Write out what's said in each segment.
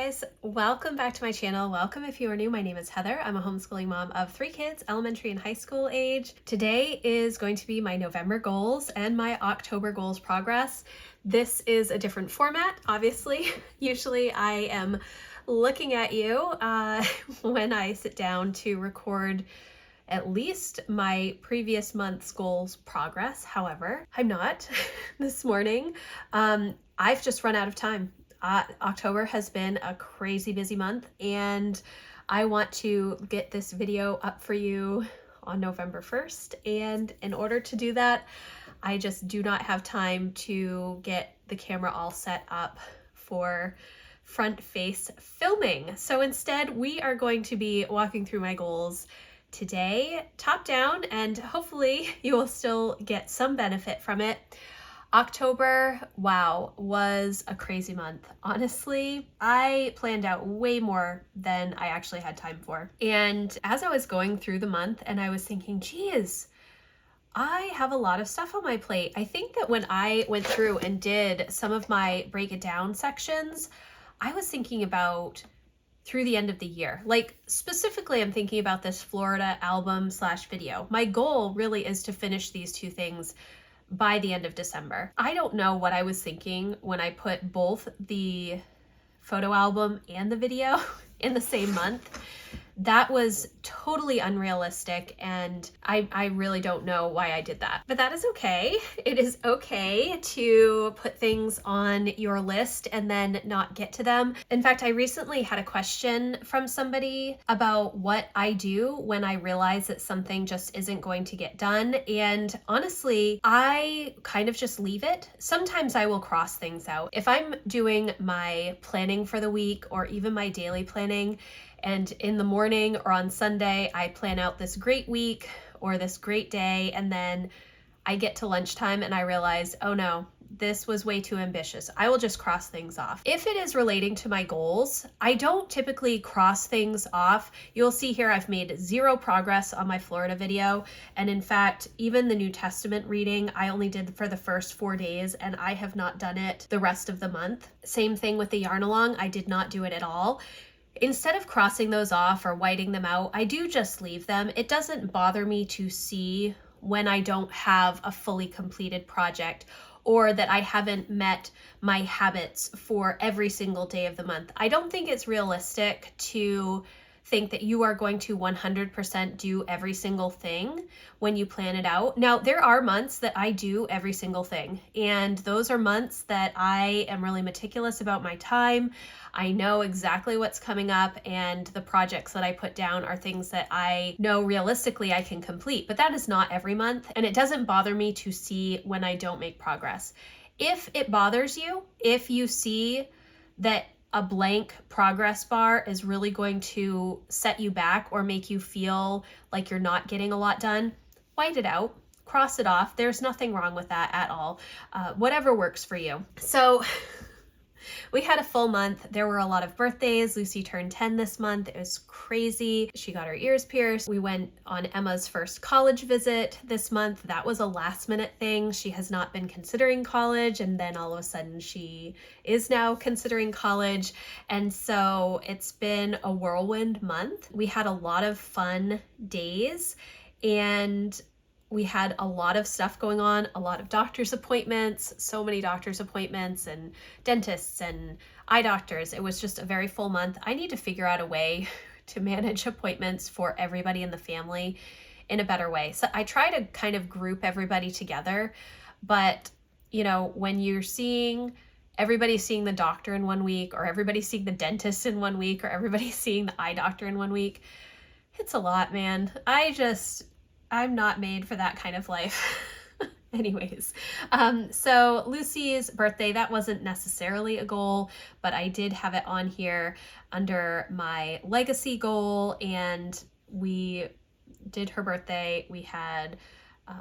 guys, welcome back to my channel. Welcome if you are new. My name is Heather. I'm a homeschooling mom of 3 kids, elementary and high school age. Today is going to be my November goals and my October goals progress. This is a different format, obviously. Usually I am looking at you when I sit down to record at least my previous month's goals progress. However, I'm not this morning. I've just run out of time. October has been a crazy busy month, and I want to get this video up for you on November 1st. And in order to do that, I just do not have time to get the camera all set up for front face filming. So instead, we are going to be walking through my goals today, top down, and hopefully you will still get some benefit from it. October, wow, was a crazy month. Honestly, I planned out way more than I actually had time for. And as I was going through the month and I was thinking, geez, I have a lot of stuff on my plate. I think that when I went through and did some of my break it down sections, I was thinking about through the end of the year. Like specifically, I'm thinking about this Florida album / video. My goal really is to finish these two things by the end of December. I don't know what I was thinking when I put both the photo album and the video in the same month. That was totally unrealistic, and I really don't know why I did that. But that is okay. It is okay to put things on your list and then not get to them. In fact, I recently had a question from somebody about what I do when I realize that something just isn't going to get done. And honestly, I kind of just leave it. Sometimes I will cross things out. If I'm doing my planning for the week or even my daily planning, and in the morning or on Sunday, I plan out this great week or this great day, and then I get to lunchtime and I realize, oh no, this was way too ambitious. I will just cross things off. If it is relating to my goals, I don't typically cross things off. You'll see here I've made zero progress on my Florida video. And in fact, even the New Testament reading, I only did for the first 4 days, and I have not done it the rest of the month. Same thing with the yarn along. I did not do it at all. Instead of crossing those off or whiting them out, I do just leave them. It doesn't bother me to see when I don't have a fully completed project or that I haven't met my habits for every single day of the month. I don't think it's realistic to think that you are going to 100% do every single thing when you plan it out. Now, there are months that I do every single thing, and those are months that I am really meticulous about my time. I know exactly what's coming up, and the projects that I put down are things that I know realistically I can complete, but that is not every month, and it doesn't bother me to see when I don't make progress. If it bothers you, if you see that a blank progress bar is really going to set you back or make you feel like you're not getting a lot done, white it out, cross it off. There's nothing wrong with that at all. Whatever works for you. So we had a full month. There were a lot of birthdays. Lucy turned 10 this month. It was crazy. She got her ears pierced. We went on Emma's first college visit this month. That was a last minute thing. She has not been considering college, and then all of a sudden she is now considering college. And so it's been a whirlwind month. We had a lot of fun days, and we had a lot of stuff going on, a lot of doctor's appointments, so many doctor's appointments and dentists and eye doctors. It was just a very full month. I need to figure out a way to manage appointments for everybody in the family in a better way. So I try to kind of group everybody together, but you know, when you're seeing everybody seeing the doctor in 1 week, or everybody seeing the dentist in 1 week, or everybody seeing the eye doctor in 1 week, it's a lot, man. I'm not made for that kind of life. Anyways, so Lucy's birthday, that wasn't necessarily a goal, but I did have it on here under my legacy goal, and we did her birthday. We had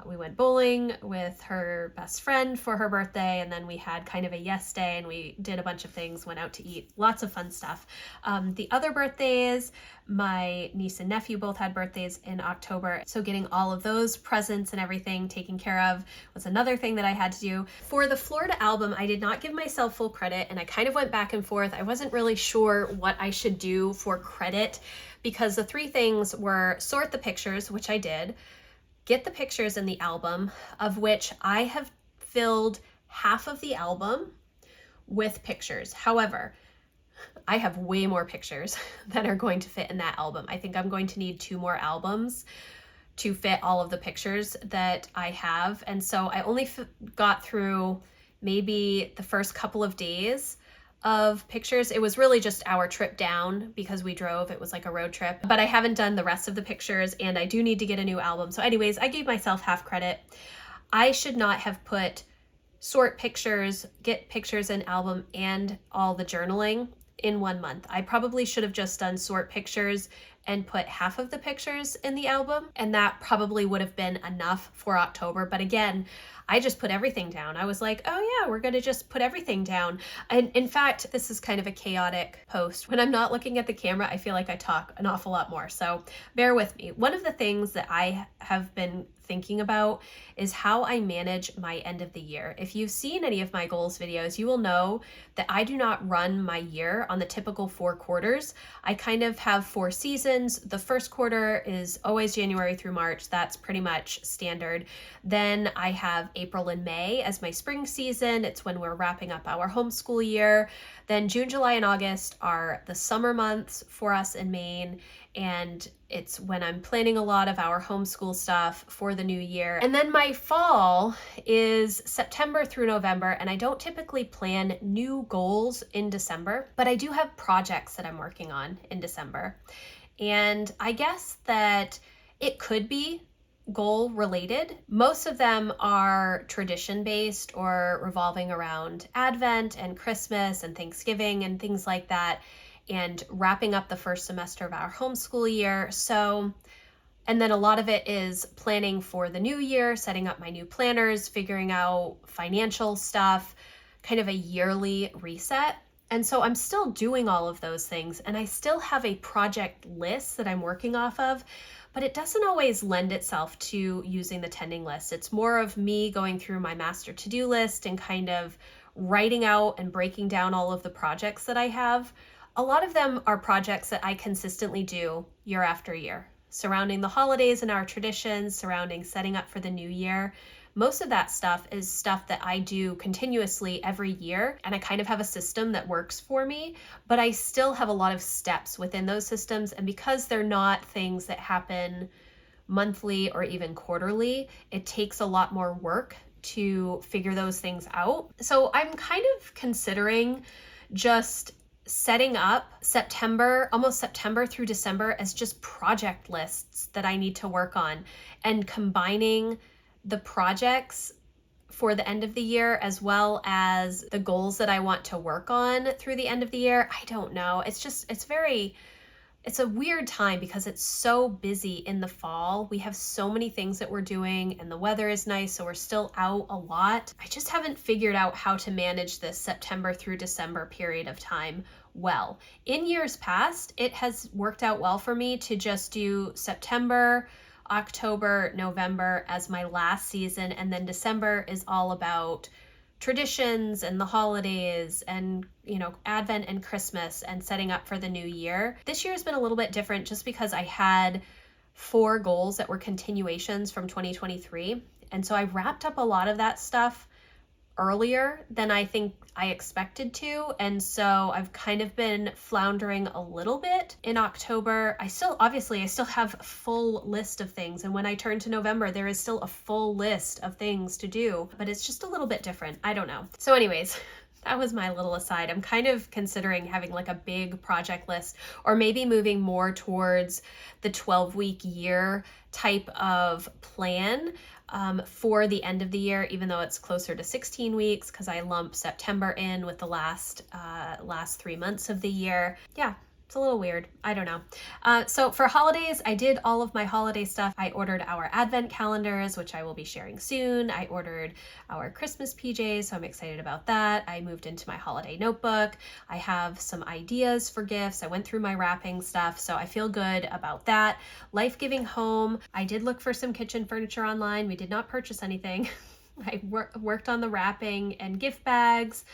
We went bowling with her best friend for her birthday, and then we had kind of a yes day, and we did a bunch of things, went out to eat, lots of fun stuff. The other birthdays, my niece and nephew both had birthdays in October, so getting all of those presents and everything taken care of was another thing that I had to do. For the Florida album, I did not give myself full credit, and I kind of went back and forth. I wasn't really sure what I should do for credit, because the three things were sort the pictures, which I did, get the pictures in the album, of which I have filled half of the album with pictures. However, I have way more pictures that are going to fit in that album. I think I'm going to need 2 more albums to fit all of the pictures that I have. And so I only got through maybe the first couple of days of pictures. It was really just our trip down because we drove. It was like a road trip, but I haven't done the rest of the pictures, and I do need to get a new album. So anyways, I gave myself half credit. I should not have put sort pictures, get pictures in album, and all the journaling in 1 month. I probably should have just done sort pictures and put half of the pictures in the album, and that probably would have been enough for October. But again, I just put everything down. I was like, oh yeah, we're gonna just put everything down. And in fact, this is kind of a chaotic post. When I'm not looking at the camera, I feel like I talk an awful lot more, so bear with me. One of the things that I have been thinking about is how I manage my end of the year. If you've seen any of my goals videos, you will know that I do not run my year on the typical 4 quarters. I kind of have 4 seasons. The first quarter is always January through March. That's pretty much standard. Then I have April and May as my spring season. It's when we're wrapping up our homeschool year. Then June, July, and August are the summer months for us in Maine, and it's when I'm planning a lot of our homeschool stuff for the new year. And then my fall is September through November, and I don't typically plan new goals in December, but I do have projects that I'm working on in December. And I guess that it could be goal related. Most of them are tradition based or revolving around Advent and Christmas and Thanksgiving and things like that, and wrapping up the first semester of our homeschool year. So, and then a lot of it is planning for the new year, setting up my new planners, figuring out financial stuff, kind of a yearly reset. And so I'm still doing all of those things, and I still have a project list that I'm working off of, but it doesn't always lend itself to using the tending list. It's more of me going through my master to-do list and kind of writing out and breaking down all of the projects that I have. A lot of them are projects that I consistently do year after year, surrounding the holidays and our traditions, surrounding setting up for the new year. Most of that stuff is stuff that I do continuously every year, and I kind of have a system that works for me, but I still have a lot of steps within those systems, and because they're not things that happen monthly or even quarterly, it takes a lot more work to figure those things out. So I'm kind of considering just setting up September, almost September through December, as just project lists that I need to work on, and combining the projects for the end of the year as well as the goals that I want to work on through the end of the year. I don't know. It's a weird time because it's so busy in the fall. We have so many things that we're doing, and the weather is nice, so we're still out a lot. I just haven't figured out how to manage this September through December period of time well. In years past, it has worked out well for me to just do September, October, November as my last season, and then December is all about traditions and the holidays and, you know, Advent and Christmas and setting up for the new year. This year has been a little bit different just because I had 4 goals that were continuations from 2023, and so I wrapped up a lot of that stuff earlier than I think I expected to, and so I've kind of been floundering a little bit in October. I still have a full list of things, and when I turn to November, there is still a full list of things to do, but it's just a little bit different. I don't know. So anyways, that was my little aside. I'm kind of considering having like a big project list, or maybe moving more towards the 12-week year type of plan for the end of the year, even though it's closer to 16 weeks because I lump September in with the last 3 months of the year. Yeah, It's a little weird. I don't know. So for holidays, I did all of my holiday stuff. I ordered our advent calendars, which I will be sharing soon. I ordered our Christmas PJs, so I'm excited about that. I moved into my holiday notebook. I have some ideas for gifts. I went through my wrapping stuff, so I feel good about that. Life-giving home. I did look for some kitchen furniture online. We did not purchase anything. I worked on the wrapping and gift bags.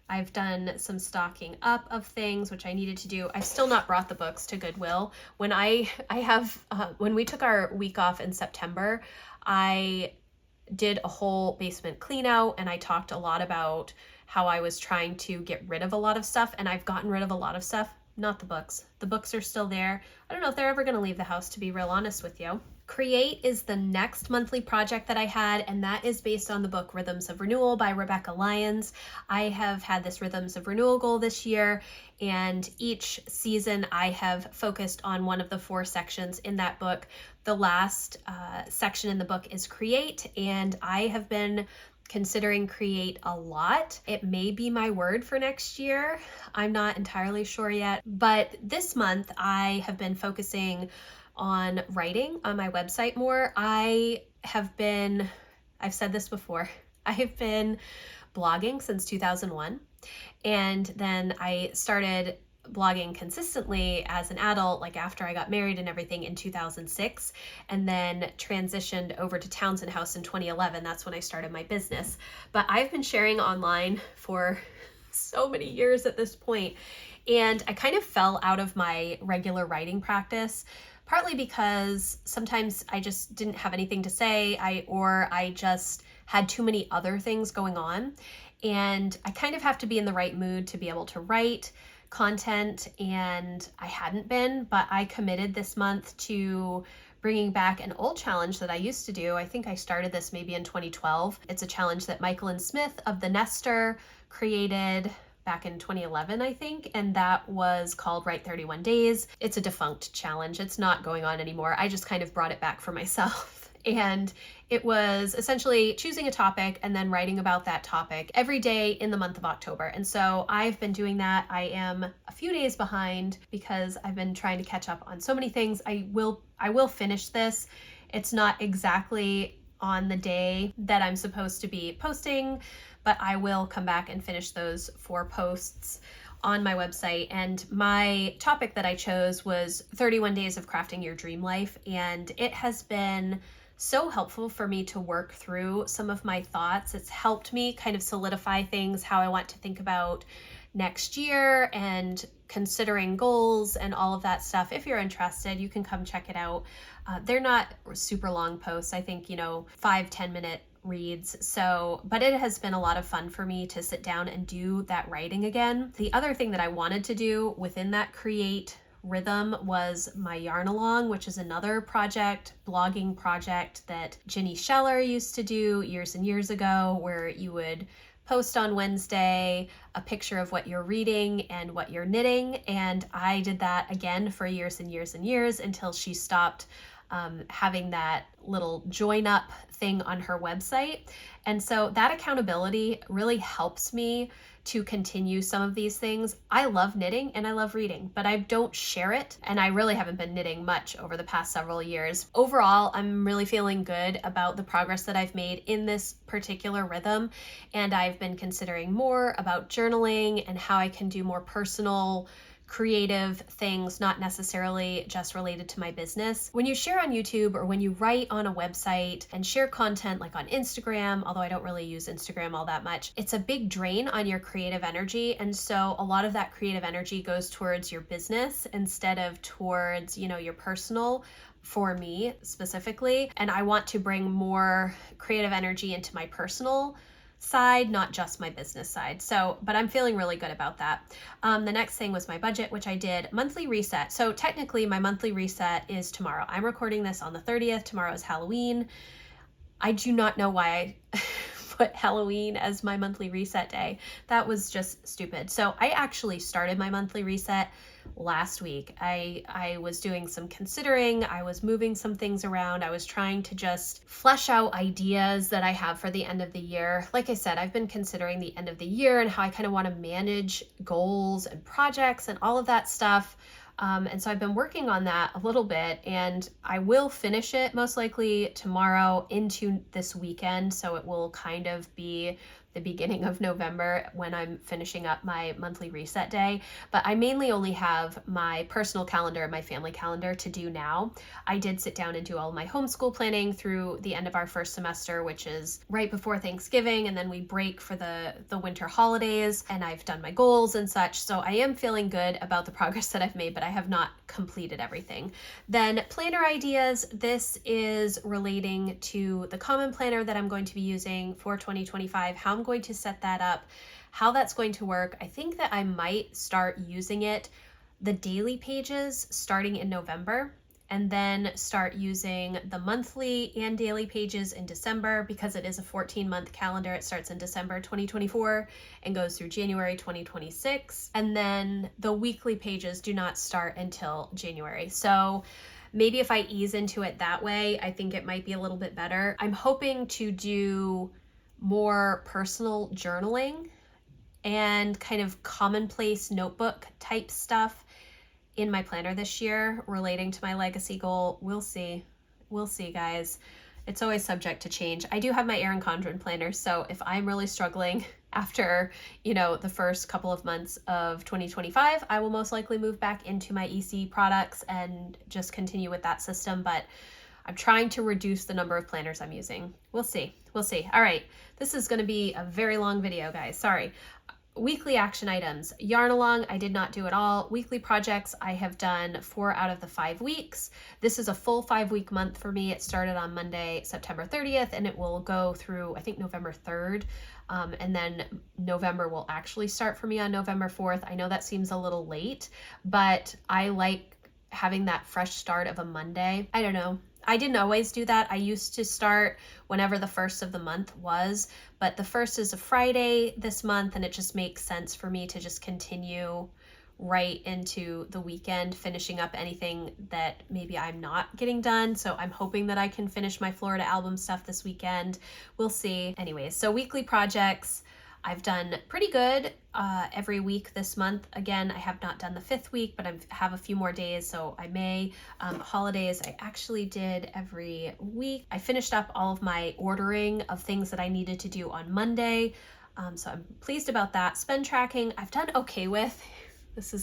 I've done some stocking up of things, which I needed to do. I've still not brought the books to Goodwill. When when we took our week off in September, I did a whole basement clean out, and I talked a lot about how I was trying to get rid of a lot of stuff, and I've gotten rid of a lot of stuff. Not the books. The books are still there. I don't know if they're ever going to leave the house, to be real honest with you. Create is the next monthly project that I had, and that is based on the book Rhythms of Renewal by Rebecca Lyons. I have had this Rhythms of Renewal goal this year, and each season I have focused on one of the 4 sections in that book. The last section in the book is Create, and I have been considering Create a lot. It may be my word for next year. I'm not entirely sure yet, but this month I have been focusing on writing on my website more. I've said this before, I have been blogging since 2001, and then I started blogging consistently as an adult, like after I got married and everything, in 2006, and then transitioned over to Townsend House in 2011. That's when I started my business. But I've been sharing online for so many years at this point, and I kind of fell out of my regular writing practice, partly because sometimes I just didn't have anything to say, or I just had too many other things going on, and I kind of have to be in the right mood to be able to write content, and I hadn't been, but I committed this month to bringing back an old challenge that I used to do. I think I started this maybe in 2012. It's a challenge that Michael and Smith of The Nester created back in 2011, I think, and that was called Write 31 Days. It's a defunct challenge. It's not going on anymore. I just kind of brought it back for myself. And it was essentially choosing a topic and then writing about that topic every day in the month of October. And so I've been doing that. I am a few days behind because I've been trying to catch up on so many things. I will finish this. It's not exactly on the day that I'm supposed to be posting, but I will come back and finish those 4 posts on my website. And my topic that I chose was 31 Days of Crafting Your Dream Life. And it has been so helpful for me to work through some of my thoughts. It's helped me kind of solidify things, how I want to think about next year and considering goals and all of that stuff. If you're interested, you can come check it out. They're not super long posts. I think, 5-10 minute reads. But it has been a lot of fun for me to sit down and do that writing again. The other thing that I wanted to do within that Create rhythm was my yarn along, which is another blogging project that Ginny Scheller used to do years and years ago, where you would post on Wednesday a picture of what you're reading and what you're knitting. And I did that again for years and years and years until she stopped having that little join up thing on her website. And so that accountability really helps me to continue some of these things. I love knitting and I love reading, but I don't share it. And I really haven't been knitting much over the past several years. Overall, I'm really feeling good about the progress that I've made in this particular rhythm. And I've been considering more about journaling and how I can do more personal, creative things, not necessarily just related to my business. When you share on YouTube or when you write on a website and share content like on Instagram, although I don't really use Instagram all that much, it's a big drain on your creative energy. And so a lot of that creative energy goes towards your business instead of towards, your personal, for me specifically. And I want to bring more creative energy into my personal side, not just my business side. But I'm feeling really good about that. The next thing was my budget, which I did monthly reset. So technically my monthly reset is tomorrow. I'm recording this on the 30th. Tomorrow is Halloween. I do not know why I put Halloween as my monthly reset day. That was just stupid. So I actually started my monthly reset last week. I was doing some considering, I was moving some things around. I was trying to just flesh out ideas that I have for the end of the year. Like I said, I've been considering the end of the year and how I kind of want to manage goals and projects and all of that stuff And so I've been working on that a little bit, and I will finish it most likely tomorrow into this weekend. So it will kind of be the beginning of November when I'm finishing up my monthly reset day. But I mainly only have my personal calendar and my family calendar to do now. I did sit down and do all my homeschool planning through the end of our first semester, which is right before Thanksgiving, and then we break for the winter holidays, and I've done my goals and such. So I am feeling good about the progress that I've made, but I have not completed everything. Then planner ideas. This is relating to the common planner that I'm going to be using for 2025, how I'm going to set that up, how that's going to work. I think that I might start using it, the daily pages, starting in November, and then start using the monthly and daily pages in December, because it is a 14-month calendar. It starts in December 2024 and goes through January 2026. And then the weekly pages do not start until January. So maybe if I ease into it that way, I think it might be a little bit better. I'm hoping to do more personal journaling and kind of commonplace notebook type stuff in my planner this year relating to my legacy goal. We'll see, guys. It's always subject to change. I do have my Erin Condren planner, so if I'm really struggling after, the first couple of months of 2025, I will most likely move back into my EC products and just continue with that system. But I'm trying to reduce the number of planners I'm using. We'll see. All right, this is going to be a very long video, guys. Sorry. Weekly action items. Yarn along, I did not do at all. Weekly projects, I have done 4 out of the 5 weeks. This is a full 5-week month for me. It started on Monday, September 30th, and it will go through, I think, November 3rd. And then November will actually start for me on November 4th. I know that seems a little late, but I like having that fresh start of a Monday. I don't know. I didn't always do that. I used to start whenever the first of the month was, but the first is a Friday this month, and it just makes sense for me to just continue right into the weekend, finishing up anything that maybe I'm not getting done. So I'm hoping that I can finish my Florida album stuff this weekend. We'll see. Anyways, so weekly projects, I've done pretty good every week this month. Again, I have not done the 5th week, but I have a few more days, so I may. Holidays, I actually did every week. I finished up all of my ordering of things that I needed to do on Monday, so I'm pleased about that. Spend tracking, I've done okay with. This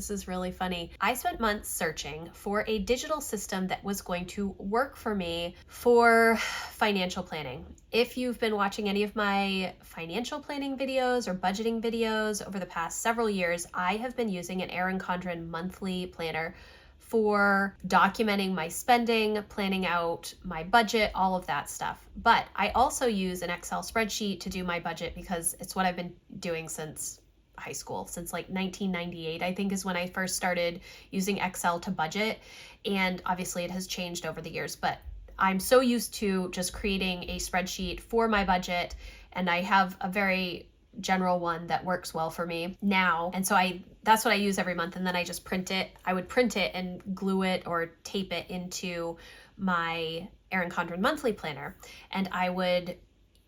is really funny. I spent months searching for a digital system that was going to work for me for financial planning. If you've been watching any of my financial planning videos or budgeting videos over the past several years, I have been using an Erin Condren monthly planner for documenting my spending, planning out my budget, all of that stuff. But I also use an Excel spreadsheet to do my budget because it's what I've been doing since high school, since like 1998, I think, is when I first started using Excel to budget. And obviously it has changed over the years, but I'm so used to just creating a spreadsheet for my budget, and I have a very general one that works well for me now. And so that's what I use every month, and then I just print it. I would print it and glue it or tape it into my Erin Condren monthly planner, and I would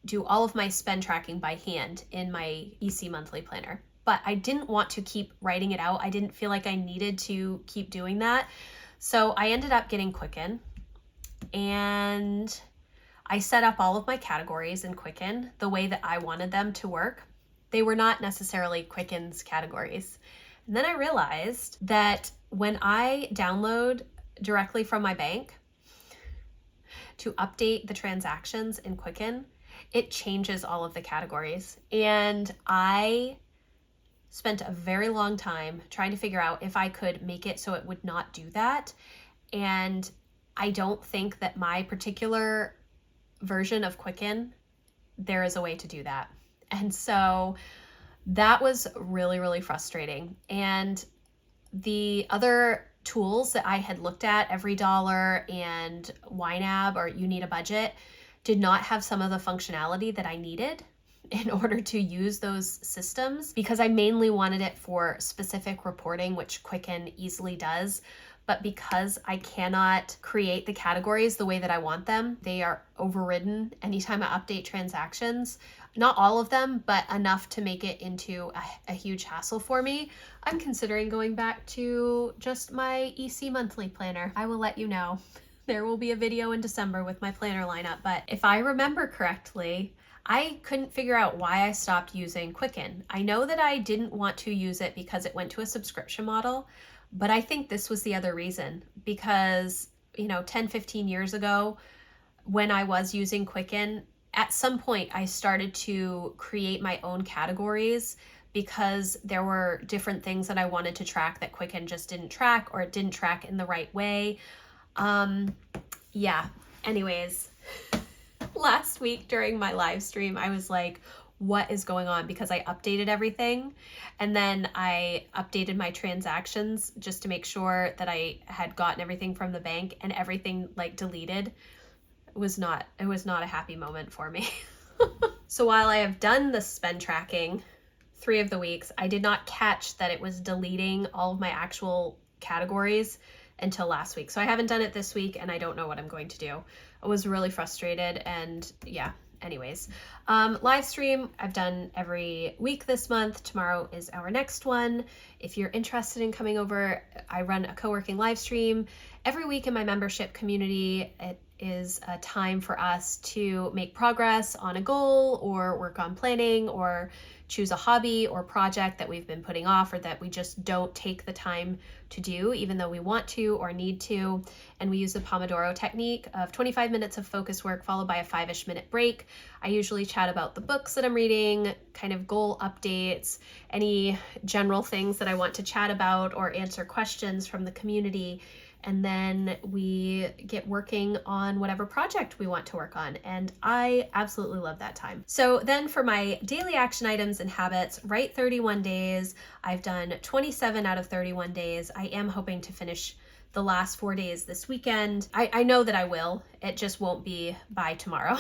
do all of my spend tracking by hand in my EC monthly planner. But I didn't want to keep writing it out. I didn't feel like I needed to keep doing that. So I ended up getting Quicken, and I set up all of my categories in Quicken the way that I wanted them to work. They were not necessarily Quicken's categories. And then I realized that when I download directly from my bank to update the transactions in Quicken, it changes all of the categories. And I spent a very long time trying to figure out if I could make it so it would not do that. And I don't think that my particular version of Quicken, there is a way to do that. And so that was really, really frustrating. And the other tools that I had looked at, EveryDollar and YNAB, or You Need a Budget, did not have some of the functionality that I needed in order to use those systems, because I mainly wanted it for specific reporting, which Quicken easily does. but because I cannot create the categories the way that I want them, they are overridden anytime I update transactions. Not all of them, but enough to make it into a huge hassle for me. I'm considering going back to just my EC monthly planner. I will let you know. There will be a video in December with my planner lineup, but if I remember correctly, I couldn't figure out why I stopped using Quicken. I know that I didn't want to use it because it went to a subscription model, but I think this was the other reason, because 10, 15 years ago when I was using Quicken, at some point I started to create my own categories because there were different things that I wanted to track that Quicken just didn't track, or it didn't track in the right way. Yeah, anyways, last week during my live stream, I was like, what is going on? Because I updated everything, and then I updated my transactions just to make sure that I had gotten everything from the bank, and everything like deleted. It was not a happy moment for me. So while I have done the spend tracking 3 of the weeks, I did not catch that it was deleting all of my actual categories until last week. So I haven't done it this week, and I don't know what I'm going to do. I was really frustrated, and yeah, anyways. Live stream, I've done every week this month. Tomorrow is our next one. If you're interested in coming over, I run a co-working live stream every week in my membership community. It is a time for us to make progress on a goal, or work on planning, or choose a hobby or project that we've been putting off, or that we just don't take the time to do, even though we want to or need to. And we use the Pomodoro technique of 25 minutes of focus work followed by a 5-ish minute break. I usually chat about the books that I'm reading, kind of goal updates, any general things that I want to chat about, or answer questions from the community. And then we get working on whatever project we want to work on. And I absolutely love that time. So then for my daily action items and habits, write 31 days. I've done 27 out of 31 days. I am hoping to finish the last 4 days this weekend. I know that I will. It just won't be by tomorrow.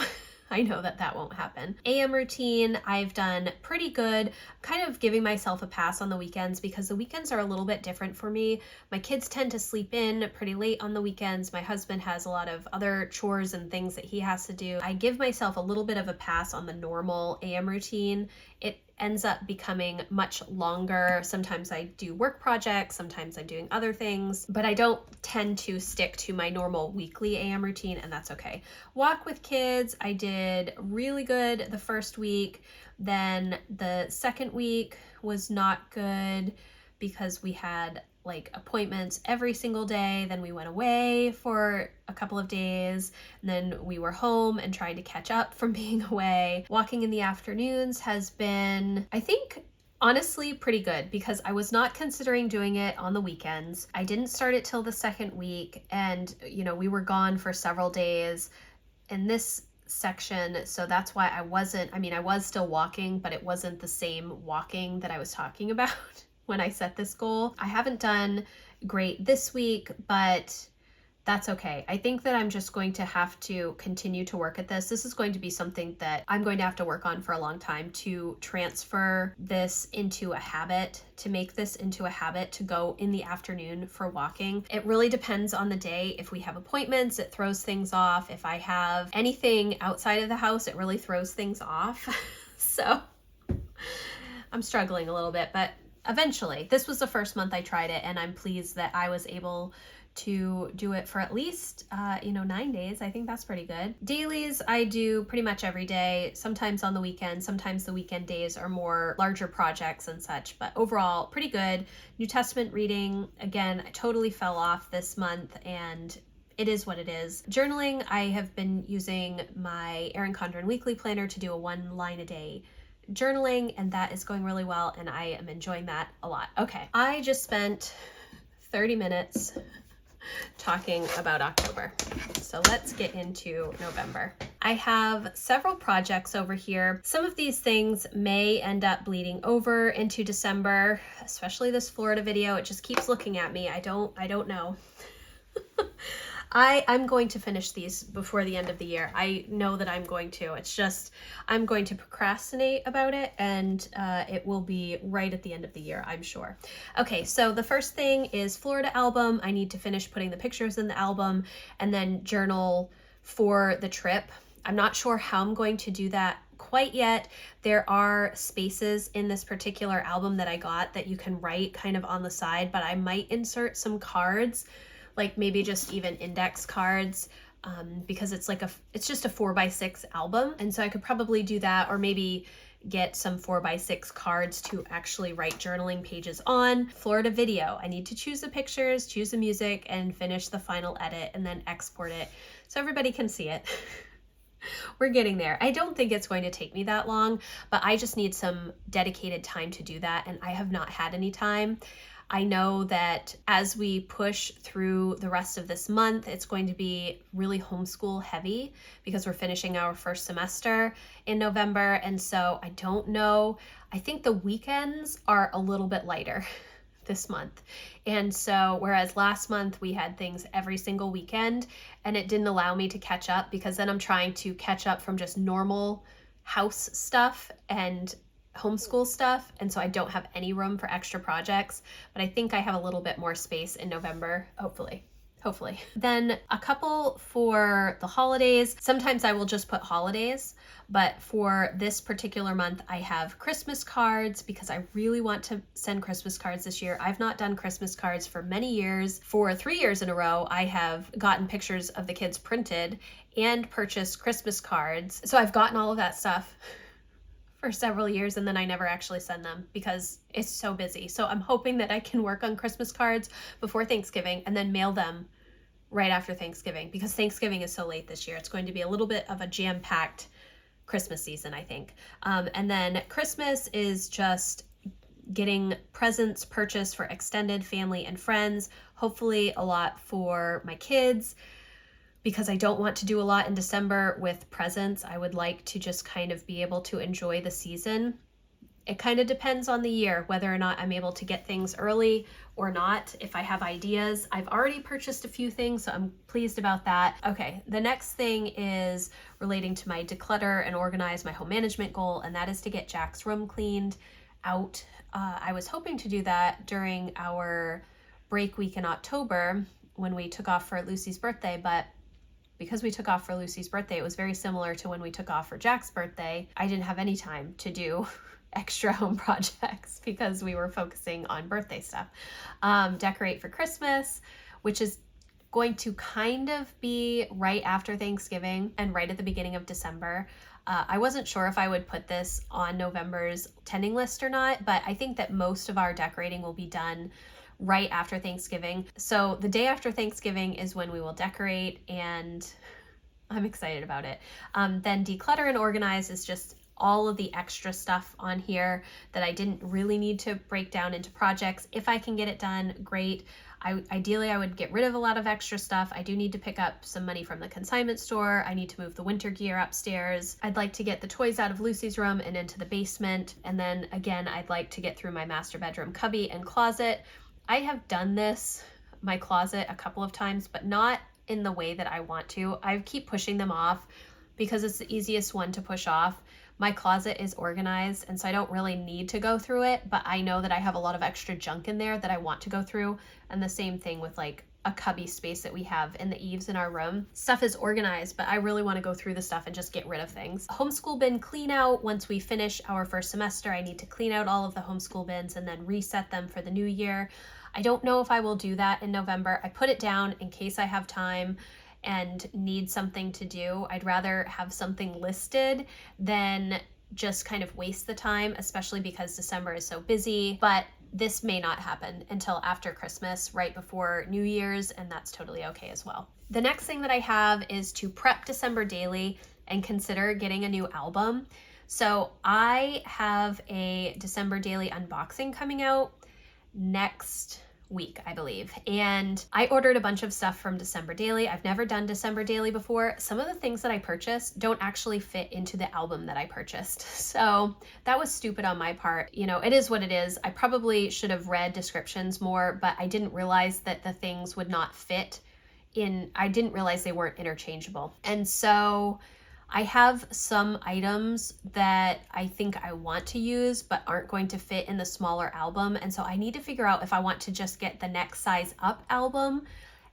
I know that that won't happen. AM routine, I've done pretty good. Kind of giving myself a pass on the weekends because the weekends are a little bit different for me. My kids tend to sleep in pretty late on the weekends. My husband has a lot of other chores and things that he has to do. I give myself a little bit of a pass on the normal AM routine. It ends up becoming much longer. Sometimes I do work projects, sometimes I'm doing other things, but I don't tend to stick to my normal weekly AM routine, and that's okay. Walk with kids, I did really good the first week. Then the second week was not good because we had like appointments every single day. Then we went away for a couple of days, and then we were home and trying to catch up from being away. Walking in the afternoons has been, I think, honestly pretty good because I was not considering doing it on the weekends. I didn't start it till the second week, and we were gone for several days in this section, so that's why I was still walking, but it wasn't the same walking that I was talking about when I set this goal. I haven't done great this week, but that's okay. I think that I'm just going to have to continue to work at this. This is going to be something that I'm going to have to work on for a long time to transfer this into a habit, to make this into a habit to go in the afternoon for walking. It really depends on the day. If we have appointments, it throws things off. If I have anything outside of the house, it really throws things off. So I'm struggling a little bit, but eventually, this was the first month I tried it, and I'm pleased that I was able to do it for at least 9 days. I think that's pretty good. Dailies I do pretty much every day, sometimes on the weekend, sometimes the weekend days are more larger projects and such, but overall pretty good. New Testament reading, again, I totally fell off this month, and it is what it is. Journaling, I have been using my Erin Condren weekly planner to do a 1 line a day journaling, and that is going really well, and I am enjoying that a lot. Okay, I just spent 30 minutes talking about October, so let's get into November. I have several projects over here. Some of these things may end up bleeding over into December, especially this Florida video. It just keeps looking at me. I don't know. I'm going to finish these before the end of the year. I know that I'm going to. It's just I'm going to procrastinate about it, and it will be right at the end of the year, I'm sure. Okay, so the first thing is Florida album. I need to finish putting the pictures in the album and then journal for the trip. I'm not sure how I'm going to do that quite yet. There are spaces in this particular album that I got that you can write kind of on the side, but I might insert some cards, like maybe just even index cards, because it's just a 4x6 album. And so I could probably do that, or maybe get some 4x6 cards to actually write journaling pages on. Florida video, I need to choose the pictures, choose the music, and finish the final edit and then export it so everybody can see it. We're getting there. I don't think it's going to take me that long, but I just need some dedicated time to do that, and I have not had any time. I know that as we push through the rest of this month, it's going to be really homeschool heavy because we're finishing our first semester in November, and so I don't know. I think the weekends are a little bit lighter this month. And so whereas last month we had things every single weekend, and it didn't allow me to catch up, because then I'm trying to catch up from just normal house stuff and homeschool stuff, and so I don't have any room for extra projects, but I think I have a little bit more space in November, hopefully. Then a couple for the holidays. Sometimes I will just put holidays, but for this particular month I have Christmas cards because I really want to send Christmas cards this year. I've not done Christmas cards for many years. For 3 years in a row, I have gotten pictures of the kids printed and purchased Christmas cards. So I've gotten all of that stuff for several years, and then I never actually send them because it's so busy. So I'm hoping that I can work on Christmas cards before Thanksgiving and then mail them right after Thanksgiving, because Thanksgiving is so late this year. It's going to be a little bit of a jam-packed Christmas season, I think. And then Christmas is just getting presents purchased for extended family and friends, hopefully a lot for my kids, because I don't want to do a lot in December with presents. I would like to just kind of be able to enjoy the season. It kind of depends on the year, whether or not I'm able to get things early or not. If I have ideas, I've already purchased a few things, so I'm pleased about that. Okay, the next thing is relating to my declutter and organize my home management goal, and that is to get Jack's room cleaned out. I was hoping to do that during our break week in October when we took off for Lucy's birthday, but because we took off for Lucy's birthday, it was very similar to when we took off for Jack's birthday. I didn't have any time to do extra home projects because we were focusing on birthday stuff. Decorate for Christmas, which is going to kind of be right after Thanksgiving and right at the beginning of December. I wasn't sure if I would put this on November's tending list or not, but I think that most of our decorating will be done right after Thanksgiving. So the day after Thanksgiving is when we will decorate, and I'm excited about it. Then declutter and organize is just all of the extra stuff on here that I didn't really need to break down into projects. If I can get it done, great. Ideally, I would get rid of a lot of extra stuff. I do need to pick up some money from the consignment store. I need to move the winter gear upstairs. I'd like to get the toys out of Lucy's room and into the basement. And then again, I'd like to get through my master bedroom cubby and closet. I have done this, my closet, a couple of times, but not in the way that I want to. I keep pushing them off because it's the easiest one to push off. My closet is organized, and so I don't really need to go through it, but I know that I have a lot of extra junk in there that I want to go through. And the same thing with like a cubby space that we have in the eaves in our room. Stuff is organized, but I really want to go through the stuff and just get rid of things. Homeschool bin clean out. Once we finish our first semester, I need to clean out all of the homeschool bins and then reset them for the new year. I don't know if I will do that in November. I put it down in case I have time and need something to do. I'd rather have something listed than just kind of waste the time, especially because December is so busy. But this may not happen until after Christmas, right before New Year's, and that's totally okay as well. The next thing that I have is to prep December daily and consider getting a new album. So I have a December daily unboxing coming out next week, I believe. And I ordered a bunch of stuff from December Daily. I've never done December Daily before. Some of the things that I purchased don't actually fit into the album that I purchased. So that was stupid on my part. You know, it is what it is. I probably should have read descriptions more, but I didn't realize that the things would not fit I didn't realize they weren't interchangeable. And so I have some items that I think I want to use but aren't going to fit in the smaller album. And so I need to figure out if I want to just get the next size up album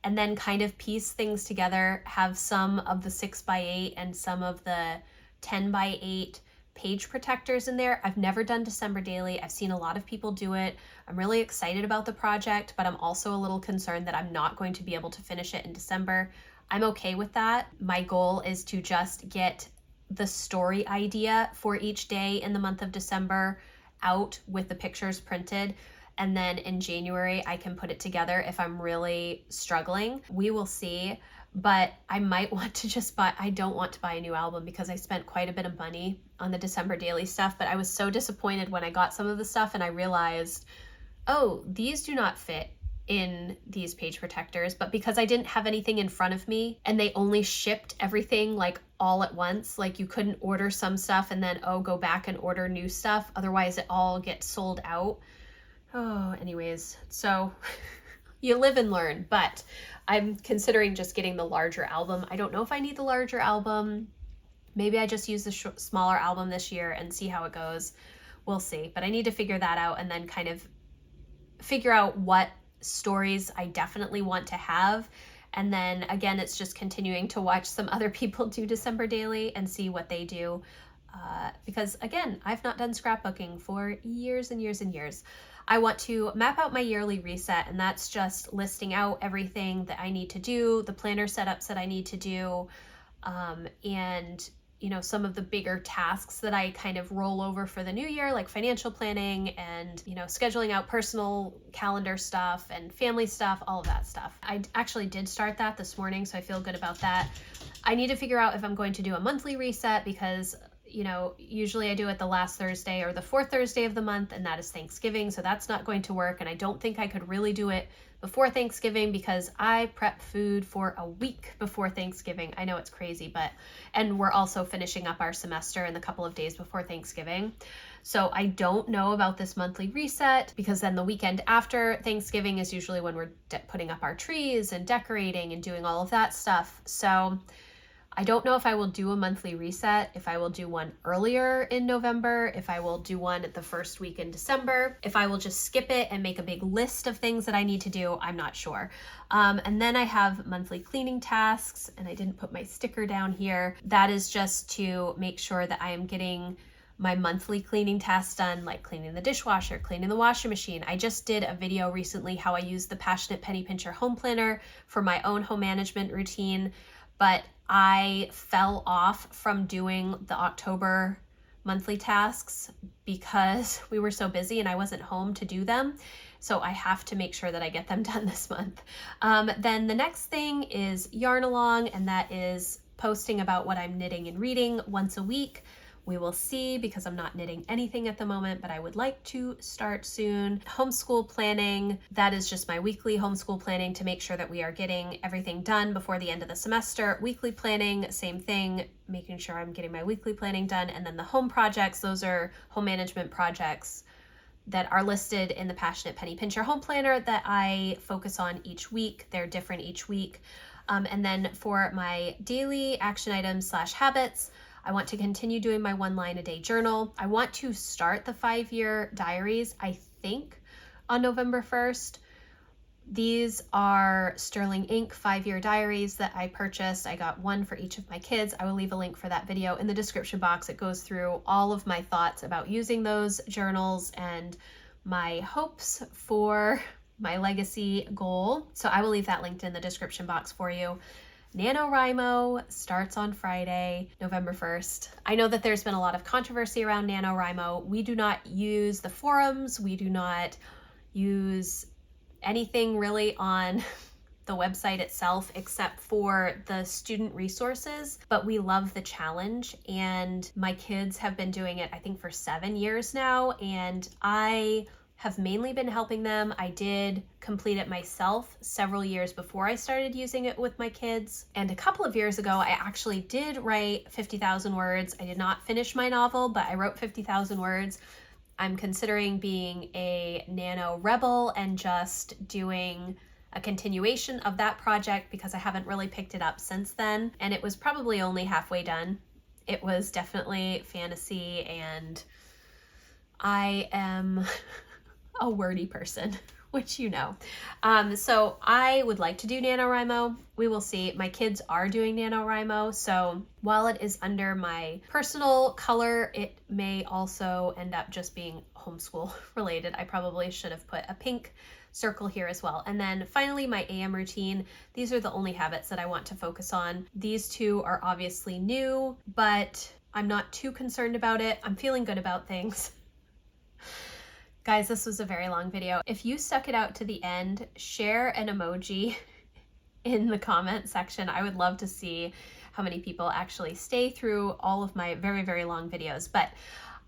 and then kind of piece things together, have some of the 6x8 and some of the 10x8 page protectors in there. I've never done December daily. I've seen a lot of people do it. I'm really excited about the project, but I'm also a little concerned that I'm not going to be able to finish it in December. I'm okay with that. My goal is to just get the story idea for each day in the month of December out with the pictures printed. And then in January, I can put it together if I'm really struggling. We will see. But I might want to just buy, I don't want to buy a new album because I spent quite a bit of money on the December daily stuff. But I was so disappointed when I got some of the stuff and I realized, oh, these do not fit in these page protectors. But because I didn't have anything in front of me and they only shipped everything like all at once, like you couldn't order some stuff and then, go back and order new stuff. Otherwise it all gets sold out. Oh, anyways, so you live and learn, but I'm considering just getting the larger album. I don't know if I need the larger album. Maybe I just use the smaller album this year and see how it goes. We'll see, but I need to figure that out and then kind of figure out what stories I definitely want to have. And then again, it's just continuing to watch some other people do December daily and see what they do. Because again, I've not done scrapbooking for years and years and years. I want to map out my yearly reset, and that's just listing out everything that I need to do, the planner setups that I need to do, and some of the bigger tasks that I kind of roll over for the new year, like financial planning and scheduling out personal calendar stuff and family stuff, all of that stuff. I actually did start that this morning, so I feel good about that. I need to figure out if I'm going to do a monthly reset because usually I do it the last Thursday or the fourth Thursday of the month, and that is Thanksgiving. So that's not going to work. And I don't think I could really do it before Thanksgiving because I prep food for a week before Thanksgiving. I know it's crazy, and we're also finishing up our semester in the couple of days before Thanksgiving. So I don't know about this monthly reset because then the weekend after Thanksgiving is usually when we're putting up our trees and decorating and doing all of that stuff. So I don't know if I will do a monthly reset, if I will do one earlier in November, if I will do one the first week in December, if I will just skip it and make a big list of things that I need to do, I'm not sure. And then I have monthly cleaning tasks, and I didn't put my sticker down here. That is just to make sure that I am getting my monthly cleaning tasks done, like cleaning the dishwasher, cleaning the washing machine. I just did a video recently how I use the Passionate Penny Pincher home planner for my own home management routine, but I fell off from doing the October monthly tasks because we were so busy and I wasn't home to do them. So I have to make sure that I get them done this month. Then the next thing is Yarn Along, and that is posting about what I'm knitting and reading once a week. We will see because I'm not knitting anything at the moment, but I would like to start soon. Homeschool planning, that is just my weekly homeschool planning to make sure that we are getting everything done before the end of the semester. Weekly planning, same thing, making sure I'm getting my weekly planning done. And then the home projects, those are home management projects that are listed in the Passionate Penny Pincher home planner that I focus on each week. They're different each week. And then for my daily action items / habits, I want to continue doing my 1 line a day journal. I want to start the 5-year diaries, I think, on November 1st. These are Sterling Ink 5-year diaries that I purchased. I got one for each of my kids. I will leave a link for that video in the description box. It goes through all of my thoughts about using those journals and my hopes for my legacy goal. So I will leave that linked in the description box for you. Nanowrimo starts on Friday, November 1st. I know that there's been a lot of controversy around Nanowrimo. We do not use the forums. We do not use anything really on the website itself except for the student resources, but we love the challenge, and my kids have been doing it, I think, for 7 years now, and I have mainly been helping them. I did complete it myself several years before I started using it with my kids. And a couple of years ago, I actually did write 50,000 words. I did not finish my novel, but I wrote 50,000 words. I'm considering being a nano rebel and just doing a continuation of that project because I haven't really picked it up since then, and it was probably only halfway done. It was definitely fantasy, and I am a wordy person, which you know. So I would like to do Nanowrimo. We will see. My kids are doing Nanowrimo, so while it is under my personal color, it may also end up just being homeschool related. I probably should have put a pink circle here as well. And then finally, my AM routine. These are the only habits that I want to focus on. These two are obviously new, but I'm not too concerned about it. I'm feeling good about things. Guys, this was a very long video. If you stuck it out to the end, share an emoji in the comment section. I would love to see how many people actually stay through all of my very, very long videos. But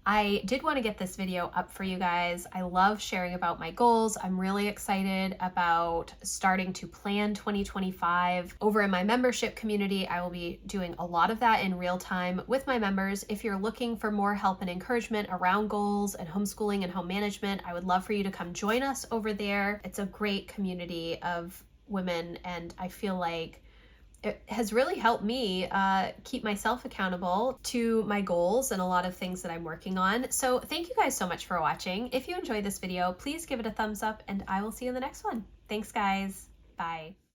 I did want to get this video up for you guys. I love sharing about my goals. I'm really excited about starting to plan 2025. Over in my membership community, I will be doing a lot of that in real time with my members. If you're looking for more help and encouragement around goals and homeschooling and home management, I would love for you to come join us over there. It's a great community of women, and I feel like it has really helped me keep myself accountable to my goals and a lot of things that I'm working on. So thank you guys so much for watching. If you enjoyed this video, please give it a thumbs up, and I will see you in the next one. Thanks, guys. Bye.